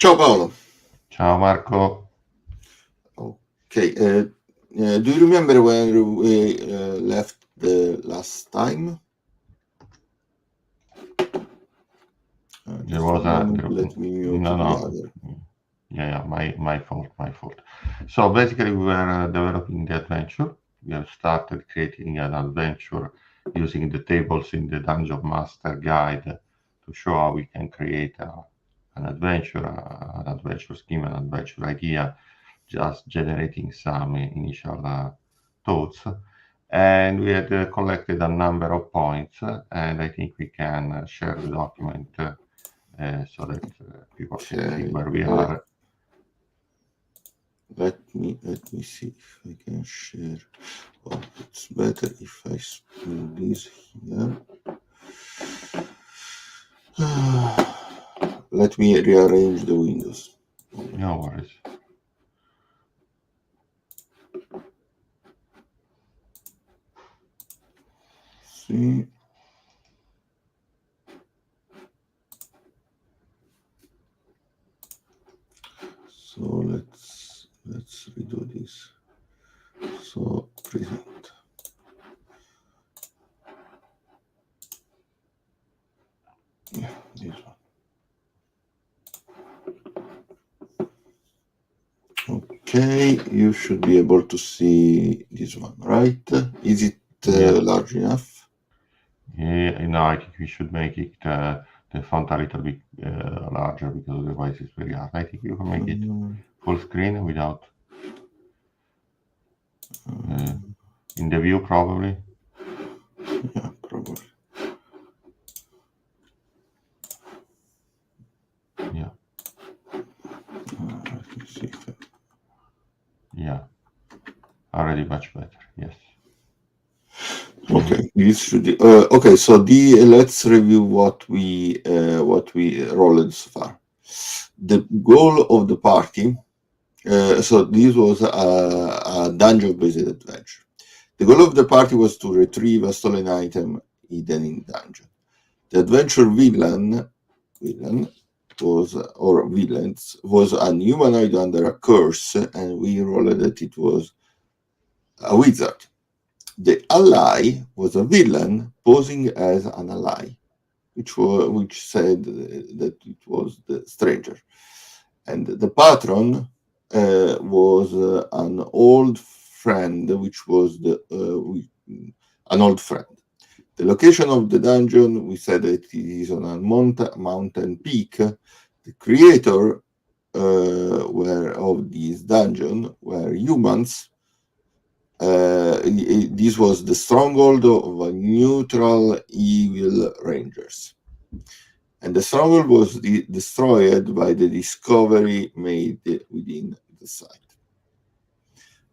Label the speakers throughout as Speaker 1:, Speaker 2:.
Speaker 1: Ciao Paolo.
Speaker 2: Ciao Marco.
Speaker 1: Okay, do you remember where we left the last time?
Speaker 2: There
Speaker 1: Just a
Speaker 2: was a
Speaker 1: moment,
Speaker 2: there,
Speaker 1: let me mute
Speaker 2: no
Speaker 1: the
Speaker 2: no
Speaker 1: other.
Speaker 2: yeah, my fault. So basically we were developing the adventure. We have started creating an adventure using the tables in the Dungeon Master guide to show how we can create an adventure scheme, an adventure idea, just generating some initial thoughts. And we had collected a number of points, and I think we can share the document so that people can see
Speaker 1: Okay,
Speaker 2: where we are.
Speaker 1: let me see if I can share. Well, it's better if I move this here. Let me rearrange the windows.
Speaker 2: No worries.
Speaker 1: See. So let's redo this. So present. Yeah, this one. Okay, you should be able to see this one, right? Is it
Speaker 2: Yeah.
Speaker 1: large enough?
Speaker 2: Yeah, no, I think we should make it the font a little bit larger because otherwise it's very hard. I think you can make it full screen without in the view probably.
Speaker 1: Yeah, probably.
Speaker 2: Yeah.
Speaker 1: Let me see if
Speaker 2: Yeah. Already much better. Yes.
Speaker 1: okay, this should be, okay. So let's review what we rolled so far. The goal of the party. So this was a dungeon-based adventure. The goal of the party was to retrieve a stolen item hidden in dungeon. The adventure villain was, or villains, was an humanoid under a curse, and we rolled that it was a wizard. The ally was a villain posing as an ally, which said that it was the stranger, and the patron was an old friend, which was an old friend. The location of the dungeon, we said that it is on a mountain peak. The creator of this dungeon were humans. This was the stronghold of a neutral evil rangers. And the stronghold was destroyed by the discovery made within the site.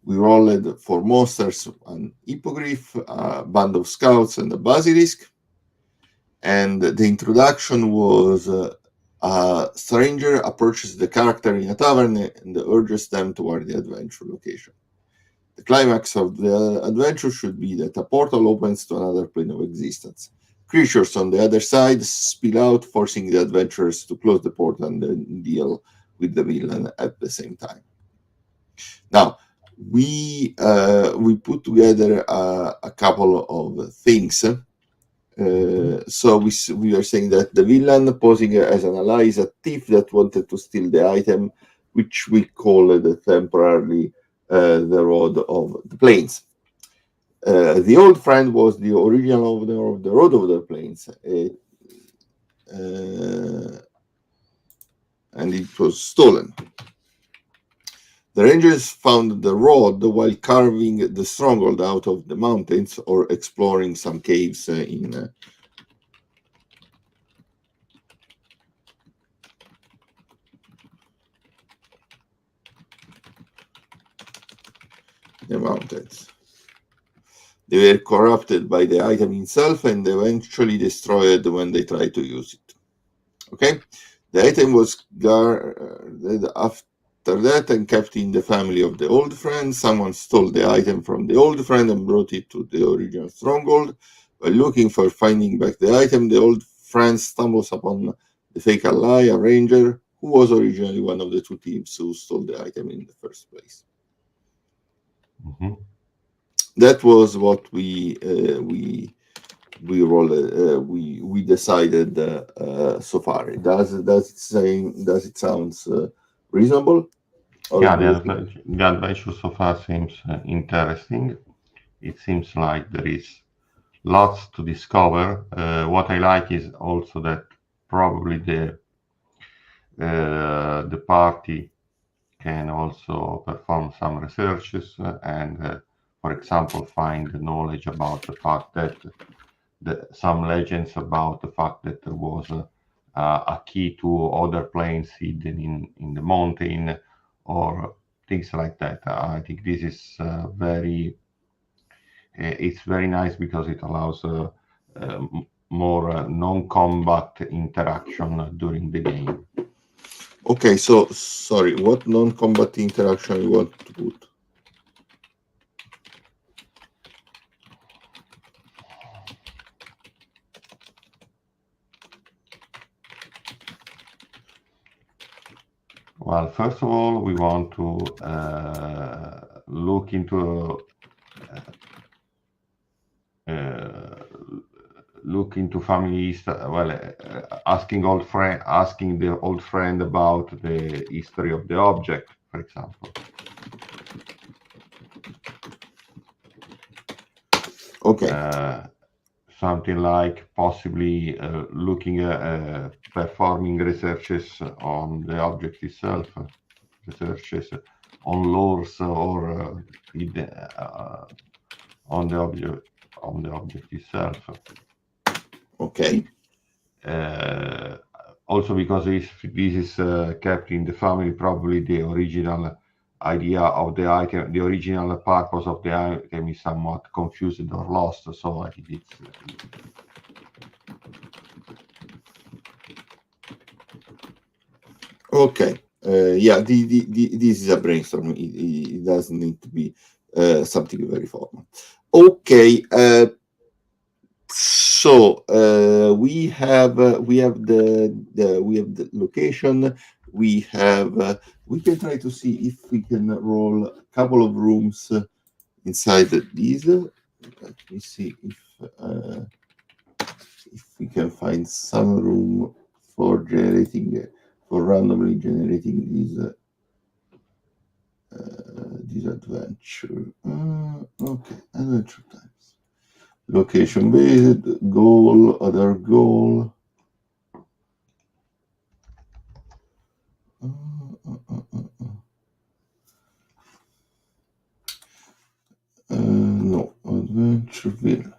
Speaker 1: We rolled for monsters an hippogriff, a band of scouts, and a basilisk. And the introduction was a stranger approaches the character in a tavern and urges them toward the adventure location. The climax of the adventure should be that a portal opens to another plane of existence. Creatures on the other side spill out, forcing the adventurers to close the portal and then deal with the villain at the same time. Now, we put together a couple of things. So we are saying that the villain posing as an ally is a thief that wanted to steal the item, which we called temporarily the Road of the Plains. The old friend was the original owner of the Road of the Plains, and it was stolen. The rangers found the road while carving the stronghold out of the mountains or exploring some caves in the mountains. They were corrupted by the item itself and eventually destroyed when they tried to use it. Okay, the item was guarded after that and kept in the family of the old friend. Someone stole the item from the old friend and brought it to the original stronghold. While looking finding back the item, the old friend stumbles upon the fake ally, a ranger who was originally one of the two thieves who stole the item in the first place.
Speaker 2: Mhm.
Speaker 1: That was what we decided so far. Does it sounds reasonable? Or
Speaker 2: Yeah,
Speaker 1: do you think-
Speaker 2: the adventure so far seems interesting. It seems like there is lots to discover. What I like is also that probably the party can also perform some researches and, for example, find knowledge about the fact that some legends about the fact that there was a key to other planes hidden in the mountain or things like that. I think this is it's very nice because it allows more non-combat interaction during the game.
Speaker 1: Okay, so sorry, what non-combat interaction you want to put?
Speaker 2: Well, first of all, we want to look into families. Well, asking the old friend about the history of the object, for example.
Speaker 1: Okay.
Speaker 2: Something like possibly looking at performing researches on the object itself, researches on lores or on the object itself.
Speaker 1: Okay.
Speaker 2: Also, because if this is kept in the family, probably the original idea of the item, the original purpose of the item is somewhat confused or lost. So I think it's
Speaker 1: Okay. Yeah, this is a brainstorm. It doesn't need to be something very formal. Okay. So we have the location. We we can try to see if we can roll a couple of rooms inside these. Let me see if we can find some room for randomly generating this adventure. Okay, adventure times. Location based, goal, other goal. No, adventure villain.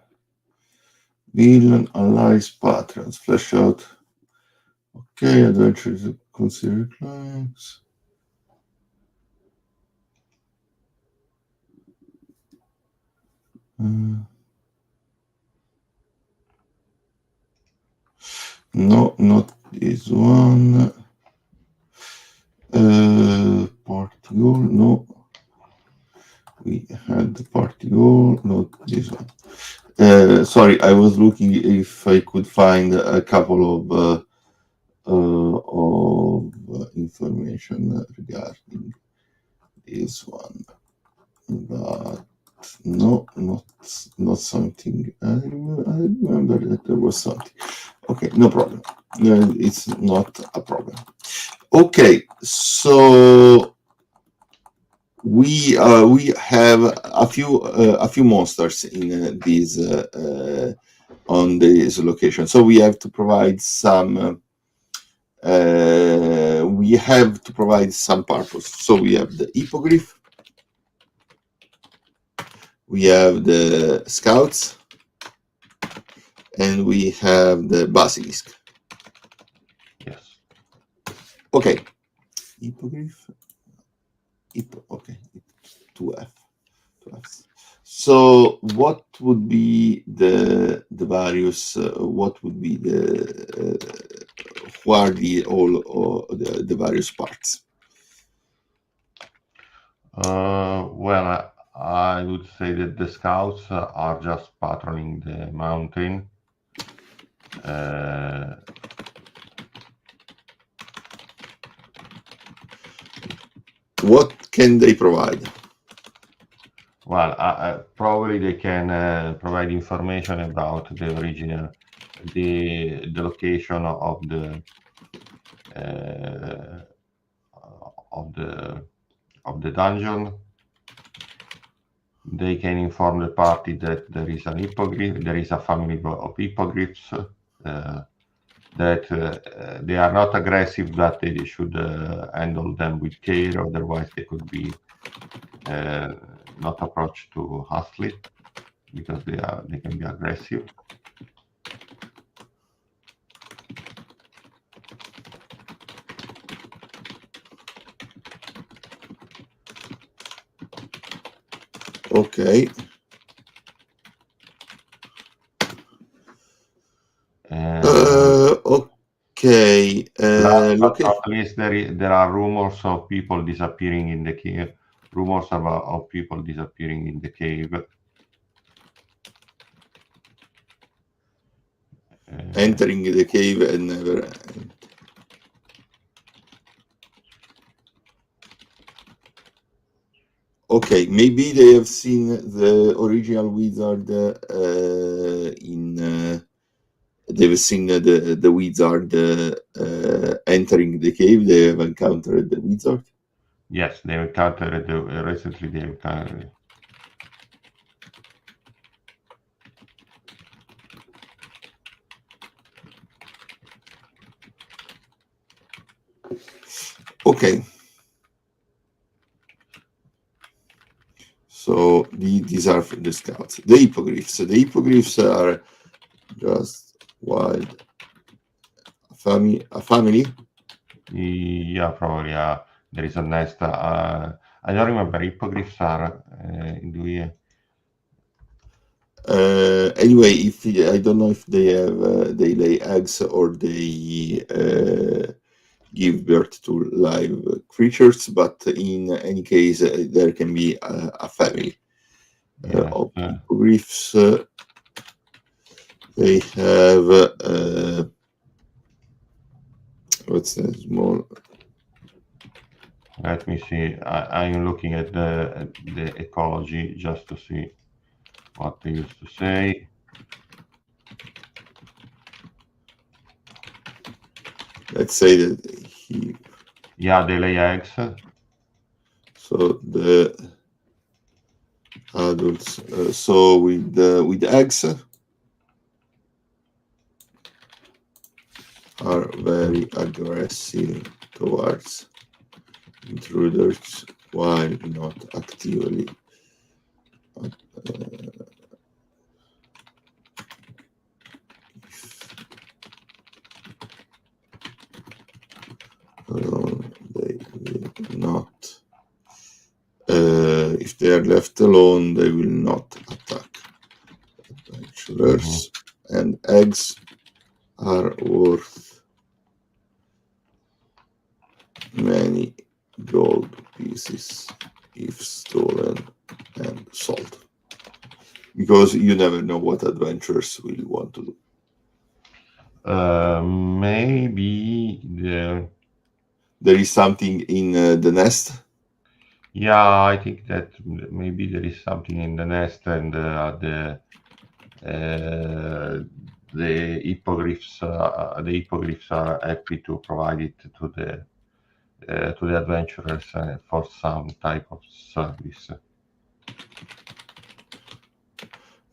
Speaker 1: Villain, allies, patrons, flesh out. Okay, adventure is considered clients. No, not this one. Party goal, no. We had the party goal, not this one. Sorry, I was looking if I could find a couple of information regarding this one, but no, not something. I remember that there was something. Okay, no problem. It's not a problem. Okay, so we have a few monsters in this on this location, so we have to provide some. We have to provide some purpose. So we have the hippogriff, we have the scouts, and we have the basilisk.
Speaker 2: yes.
Speaker 1: Okay, hippogriff. Okay, 2F. So what would be the various? What would be who are the various parts?
Speaker 2: Well, I would say that the scouts are just patrolling the mountain.
Speaker 1: What can they provide?
Speaker 2: Well, probably they can provide information about the original, the location of the dungeon. They can inform the party that there is an hippogriff, there is a family of hippogriffs, that they are not aggressive, but they should handle them with care, otherwise they could be not approached too hastily, because they can be aggressive.
Speaker 1: Okay. Okay.
Speaker 2: Last but not least, there are rumors of people disappearing in the cave. Rumors of people disappearing in the cave.
Speaker 1: Entering the cave and never. Okay, maybe they have seen the original wizard they've seen the wizard entering the cave. They have encountered the wizard.
Speaker 2: Yes, they encountered recently. They encountered.
Speaker 1: Okay. So these are the scouts. The hippogriffs. The hippogriffs are just wild. A family.
Speaker 2: Yeah, probably. There is a nest. I don't remember. Hippogriffs are. Do we?
Speaker 1: Anyway, if I don't know if they have they lay eggs or they give birth to live creatures, but in any case, there can be a family of hippogriffs. They have what's that small?
Speaker 2: Let me see. I'm looking at the ecology just to see what they used to say.
Speaker 1: Let's say that he.
Speaker 2: Yeah, they lay eggs.
Speaker 1: So the adults. So with eggs are very aggressive towards intruders while not actively they will not if they are left alone, they will not attack adventurers. And eggs are worth many gold pieces if stolen and sold, because you never know what adventurers will want to do.
Speaker 2: Maybe
Speaker 1: there is something in the nest.
Speaker 2: Yeah, I think that maybe there is something in the nest, and the hippogriffs are happy to provide it to the adventurers for some type of service.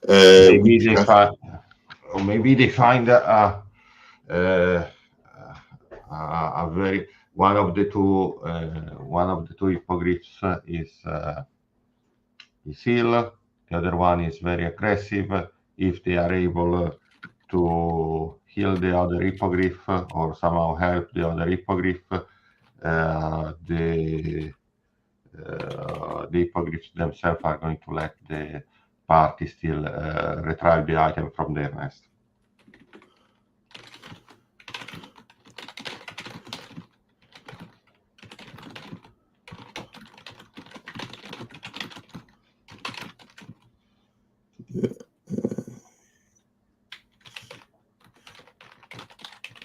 Speaker 2: Maybe they find a very one of the two hippogriffs is ill. The other one is very aggressive. If they are able to heal the other hippogriff or somehow help the other hippogriff, the hippogriffs themselves are going to let the party still retrieve the item from their nest.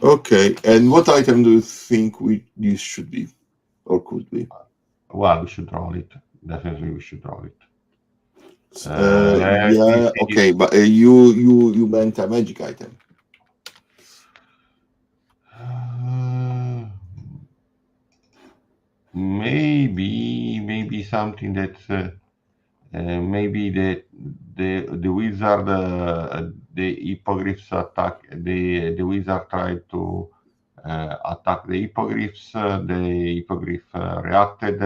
Speaker 1: Okay, and what item do you think this should be or could be?
Speaker 2: Well, we should roll it. Definitely, we should roll it.
Speaker 1: Yeah, okay, but you meant a magic item.
Speaker 2: Maybe something that maybe the wizard the hippogriffs attack the wizard tried to attack the hippogriffs. The hippogriff reacted,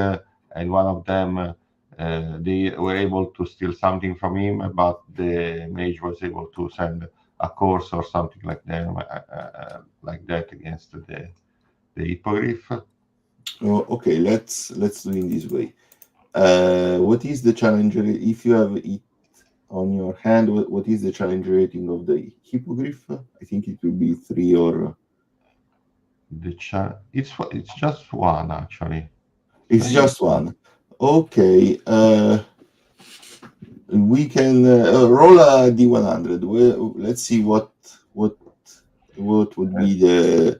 Speaker 2: and one of them they were able to steal something from him, but the mage was able to send a course or something like that against the hippogriff.
Speaker 1: Oh, okay, let's do it this way. What is the challenge if you have it on your hand? What is the challenge rating of the hippogriff? I think it will be 3 or.
Speaker 2: It's just one actually.
Speaker 1: It's just one. Okay. We can roll a d100. Let's see what would be the.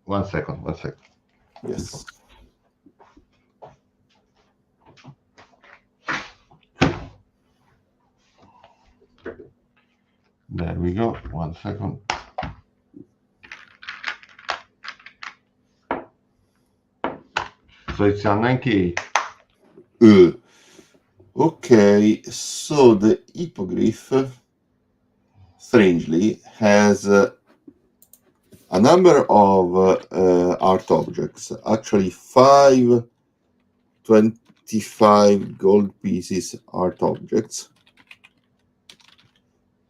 Speaker 2: One second.
Speaker 1: Yes.
Speaker 2: There we go. 1 second. So it's a 98.
Speaker 1: Okay, so the hippogriff, strangely, has a number of art objects. Actually, 5 25 gold pieces art objects,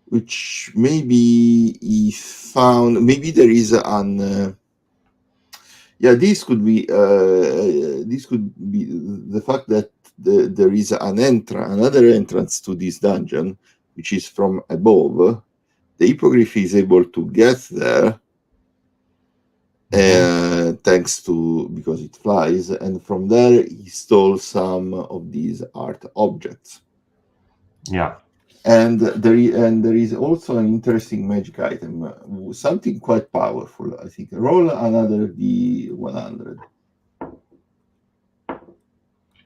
Speaker 1: which maybe he found. Maybe there is an. Yeah, this could be the fact that there is another entrance to this dungeon, which is from above. The hippogriff is able to get there thanks to because it flies, and from there he stole some of these art objects.
Speaker 2: Yeah.
Speaker 1: And there is also an interesting magic item, something quite powerful, I think. Roll another d100.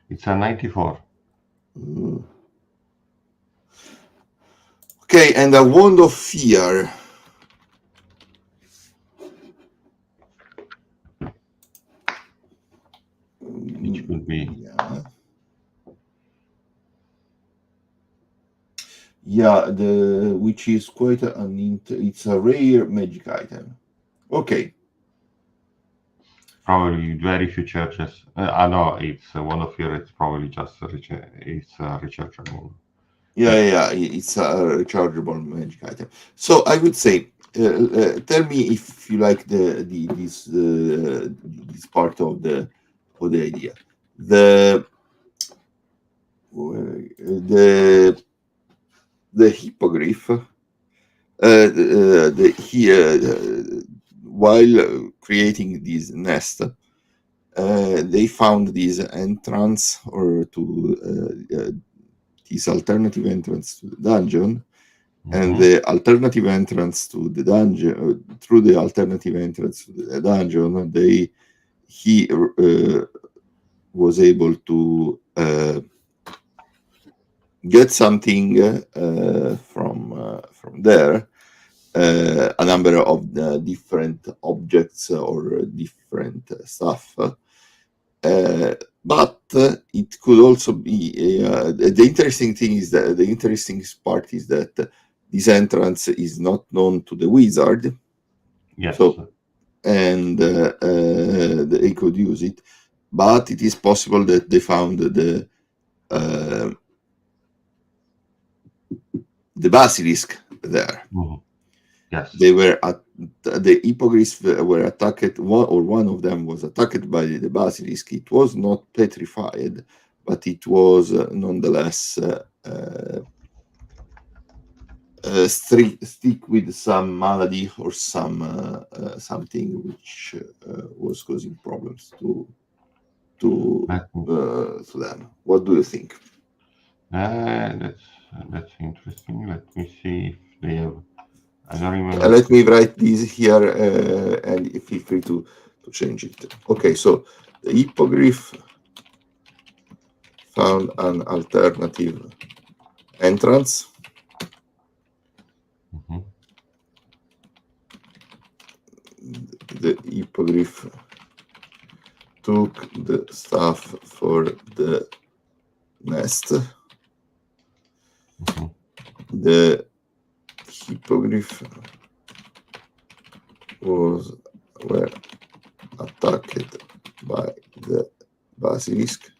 Speaker 2: It's a 94.
Speaker 1: Okay, and a wand of fear.
Speaker 2: Which could be.
Speaker 1: Yeah, which is quite it's a rare magic item. Okay.
Speaker 2: Probably very few churches. No, it's one of your. It's probably just it's rechargeable.
Speaker 1: Yeah, it's a rechargeable magic item. So I would say, tell me if you like this part of the idea. The hippogriff. While creating this nest, they found this entrance or to this alternative entrance to the dungeon, and the alternative entrance to the dungeon through the alternative entrance to the dungeon, he was able to get something from there. A number of different objects or different stuff. But it could also be the interesting thing is that the interesting part is that this entrance is not known to the wizard.
Speaker 2: Yes.
Speaker 1: So, and they could use it, but it is possible that they found the basilisk there.
Speaker 2: Yes.
Speaker 1: They were the hippogriffs were attacked. One of them was attacked by the basilisk. It was not petrified, but it was nonetheless stick with some malady or something which was causing problems to them. What do you think?
Speaker 2: That's interesting. Let me see if they have. I don't remember.
Speaker 1: Let me write this here, and feel free to change it. Okay, so the hippogriff found an alternative entrance.
Speaker 2: Mhm.
Speaker 1: The hippogriff took the stuff for the nest.
Speaker 2: Mhm.
Speaker 1: The hippogriff were attacked by the basilisk.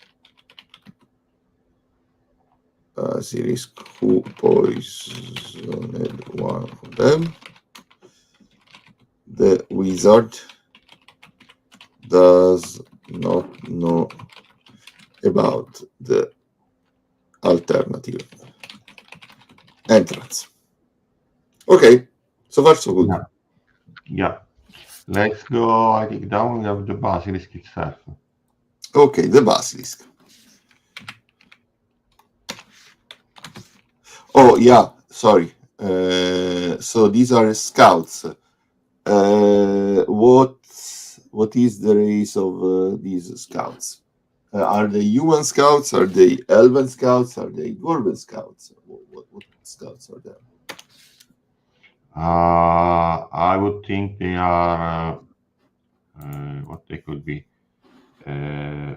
Speaker 1: Basilisk who poisoned one of them. The wizard does not know about the alternative entrance. Okay, so far so good.
Speaker 2: Yeah. Yeah. Let's go, I think, down. We have the basilisk itself.
Speaker 1: Okay, the basilisk. Oh yeah, sorry. So these are scouts. What is the race of these scouts? Are they human scouts? Are they elven scouts? Are they dwarven scouts? What scouts are there?
Speaker 2: I would think they are what they could be. Uh,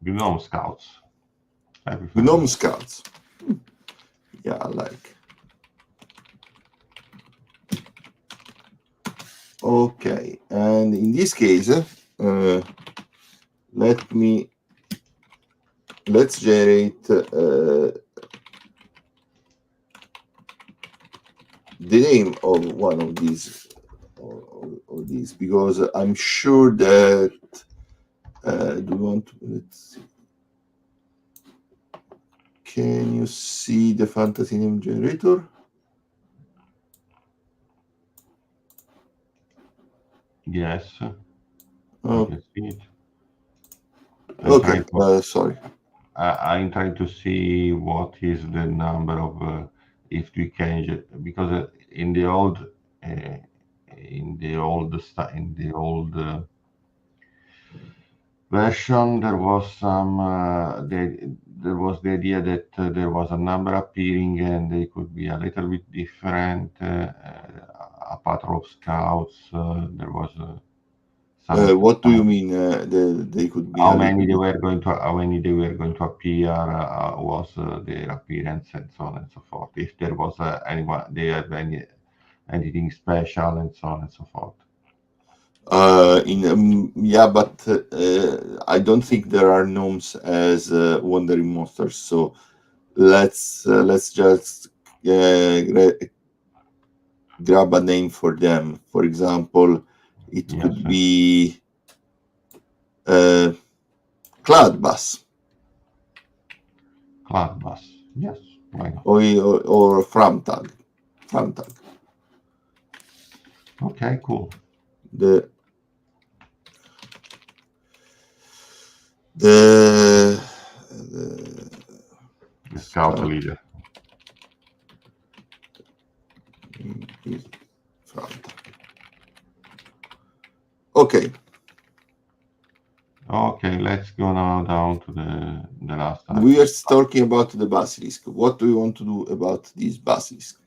Speaker 2: Gnome scouts. I prefer
Speaker 1: Gnome
Speaker 2: gnome.
Speaker 1: scouts. Yeah, I like. Okay, and in this case, let's generate the name of one of these because I'm sure that do you want to, let's see. Can you see the fantasy name generator?
Speaker 2: Yes, I
Speaker 1: Oh,
Speaker 2: can see it.
Speaker 1: okay. Sorry.
Speaker 2: I'm trying to see what is the number of if we change it because in the old version there was there was the idea that there was a number appearing and they could be a little bit different. A patrol of scouts. There was some.
Speaker 1: What do you mean? They could be a little bit.
Speaker 2: How many they were going to appear, was their appearance, and so on and so forth. If there was anyone, they had anything special, and so on and so forth.
Speaker 1: Yeah, but I don't think there are gnomes as wandering monsters. So let's just grab a name for them. For example, it could be Cloudbus.
Speaker 2: Cloudbus, yes, why not?
Speaker 1: Or Framtag. Framtag.
Speaker 2: Okay, cool.
Speaker 1: The
Speaker 2: scout leader.
Speaker 1: Okay.
Speaker 2: Okay, let's go now down to the last time.
Speaker 1: We are talking about the basilisk. What do you want to do about this basilisk?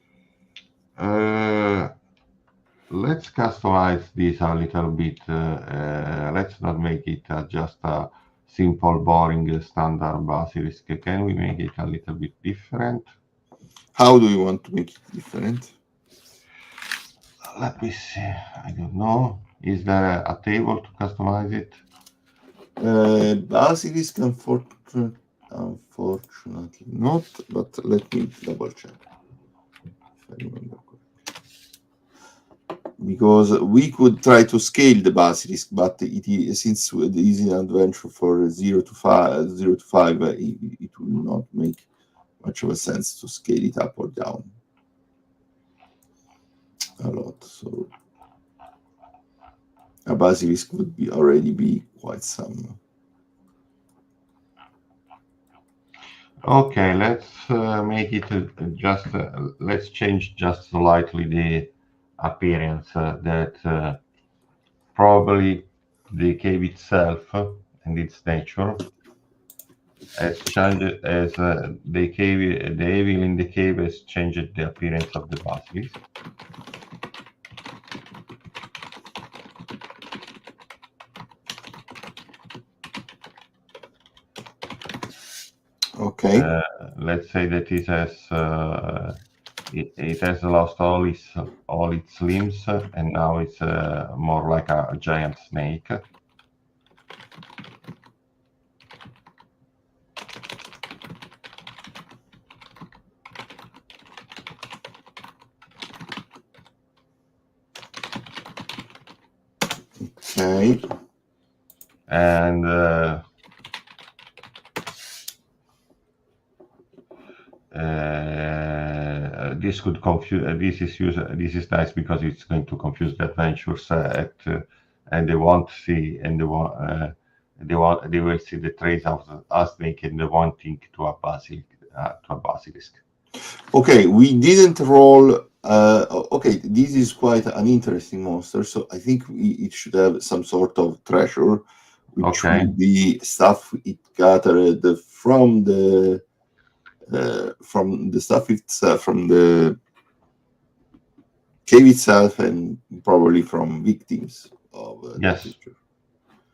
Speaker 2: Let's customize this a little bit. Let's not make it just a simple, boring, standard basilisk. Can we make it a little bit different?
Speaker 1: How do you want to make it different?
Speaker 2: Let me see. I don't know. Is there a table to customize it?
Speaker 1: Basilisk, unfortunately not, but let me double check if I remember correctly. Because we could try to scale the basilisk, but it is, since it is an adventure for 0 to 5, it will not make much of a sense to scale it up or down a lot. So a basilisk would already be quite some.
Speaker 2: Okay, let's make it just. Let's change just slightly the appearance. That probably the cave itself and its nature as changed as the evil in the cave has changed the appearance of the basilisk.
Speaker 1: Okay.
Speaker 2: Let's say that it has lost all its limbs, and now it's more like a giant snake.
Speaker 1: Okay.
Speaker 2: And this could confuse. This is nice because it's going to confuse the adventurers and they won't see, and they will see the trace of us making the wanting to a basilisk.
Speaker 1: Okay, we didn't roll. Okay, this is quite an interesting monster, so I think it should have some sort of treasure, which
Speaker 2: Okay.
Speaker 1: will be stuff it gathered from the stuff itself, from the cave itself, and probably from victims of
Speaker 2: Yes.
Speaker 1: the creature.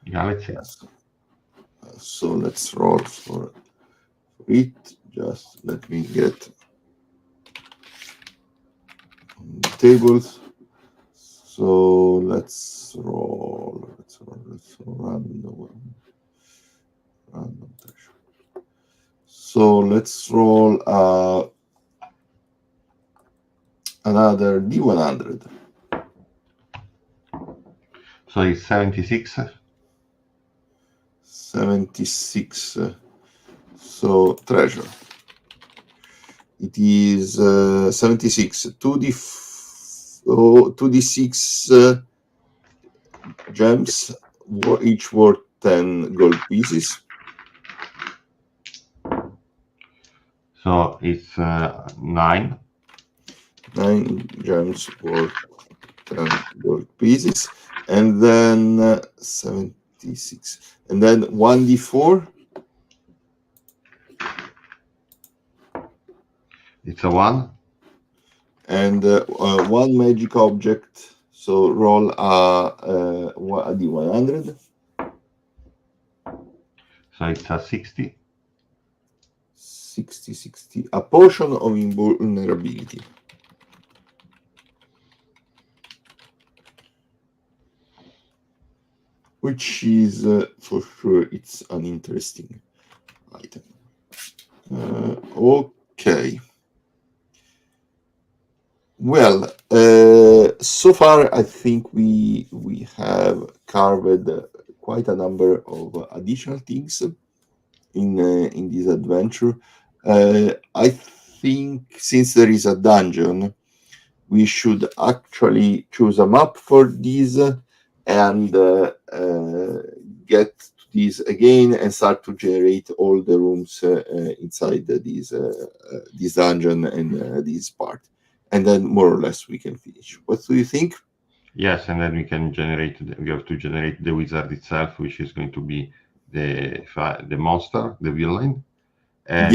Speaker 2: Yeah, let's see.
Speaker 1: Yes. So let's roll for it. Just let me get on the tables. So let's roll. Let's random treasure. So let's roll another D100.
Speaker 2: So it's 76.
Speaker 1: 76. So treasure. It is 76. 2d6 gems, each worth 10 gold pieces.
Speaker 2: So it's 9.
Speaker 1: 9 gems worth 10 gold pieces. And then 76. And then 1d4.
Speaker 2: It's a 1.
Speaker 1: And one magic object. So roll a D100.
Speaker 2: So it's a 60.
Speaker 1: 60. A potion of invulnerability. Which is for sure it's an interesting item. Okay. Well, so far I think we have carved quite a number of additional things in this adventure. I think since there is a dungeon, we should actually choose a map for this and get to this again and start to generate all the rooms inside this dungeon and this part. And then more or less we can finish. What do you think?
Speaker 2: Yes, and then we have to generate the wizard itself, which is going to be the monster, the villain. And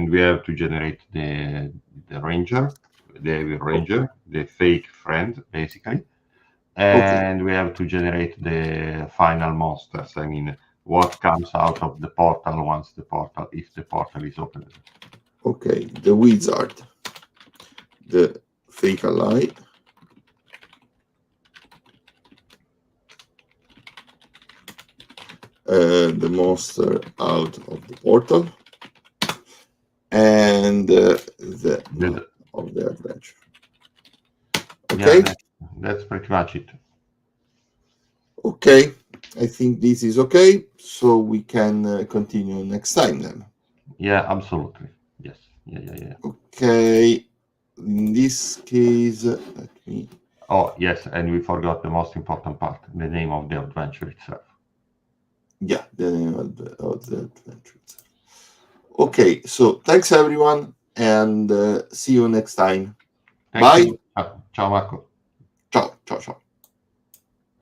Speaker 2: we have to generate the ranger, the evil ranger, the fake friend, basically. And we have to generate the final monsters. I mean, what comes out of the portal if the portal is opened.
Speaker 1: Okay, the wizard, the fake ally, the monster out of the portal, and the map of the adventure. Okay,
Speaker 2: yeah, that's pretty much it.
Speaker 1: Okay, I think this is okay, so we can continue next time then.
Speaker 2: Yeah, absolutely. Yes. Yeah.
Speaker 1: Okay, in this case, let me.
Speaker 2: Oh, yes, and we forgot the most important part, the name of the adventure itself.
Speaker 1: Yeah, the name of the adventure itself. Okay, so thanks everyone, and see you next time.
Speaker 2: Thank
Speaker 1: Bye.
Speaker 2: you. Ciao, Marco.
Speaker 1: Ciao.